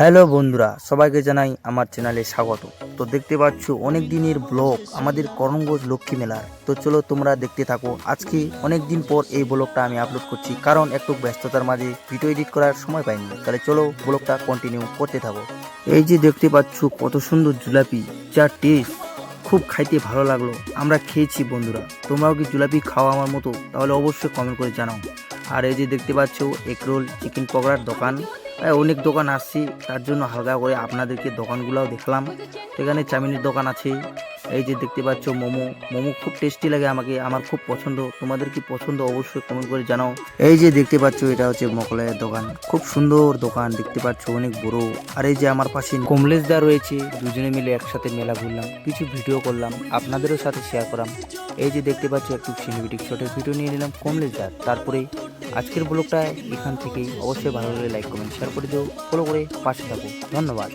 Hello বন্ধুরা, সবাইকে জানাই আমার চ্যানেলে স্বাগত। তো দেখতে পাচ্ছ অনেক দিনের ব্লগ আমাদের করমগঞ্জ লক্ষ্মী মেলার। তো চলো তোমরা দেখতে থাকো। আজকে অনেক দিন পর এই ব্লগটা আমি আপলোড করছি, কারণ একটু ব্যস্ততার মাঝে ভিডিও এডিট করার সময় পাইনি। তাহলে চলো ব্লগটা কন্টিনিউ করতে থাকো। এই যে দেখতে পাচ্ছ কত সুন্দর জিলাপি, যা টেস্ট, খুব খাইতে ভালো লাগলো। আমরা খেয়েছি বন্ধুরা, তোমরাও কি জিলাপি খাওয়া আমার মতো? তাহলে অবশ্যই কমেন্ট করে জানাও। আর এই যে দেখতে পাচ্ছ এগরোল, চিকেন পকোড়ার দোকান। অনেক দোকান আসছি, তার জন্য হালকা করে আপনাদেরকে দোকানগুলোও দেখলাম। এখানে চাউমিনের দোকান আছে। এই যে দেখতে পাচ্ছ মোমো, মোমো খুব টেস্টি লাগে আমাকে, আমার খুব পছন্দ। তোমাদের কি পছন্দ অবশ্যই কমেন্ট করে জানাও। এই যে দেখতে পাচ্ছ এটা হচ্ছে মোগলাইয়ের দোকান, খুব সুন্দর দোকান দেখতে পাচ্ছ, অনেক বড়। আর এই যে আমার পাশে কমলেশ দা রয়েছে, দুজনে মিলে একসাথে মেলা ঘুরলাম, কিছু ভিডিও করলাম, আপনাদেরও সাথে শেয়ার করলাম। এই যে দেখতে পাচ্ছ একটু সিনেমেটিক শটের ভিডিও নিয়ে নিলাম কমলেশ দার। তারপরে আজকের ব্লগটা এখান থেকেই। অবশ্যই ভালো লাগলে লাইক কমেন্ট শেয়ার করে দিও, ফলো করে পাশে থাকো। ধন্যবাদ।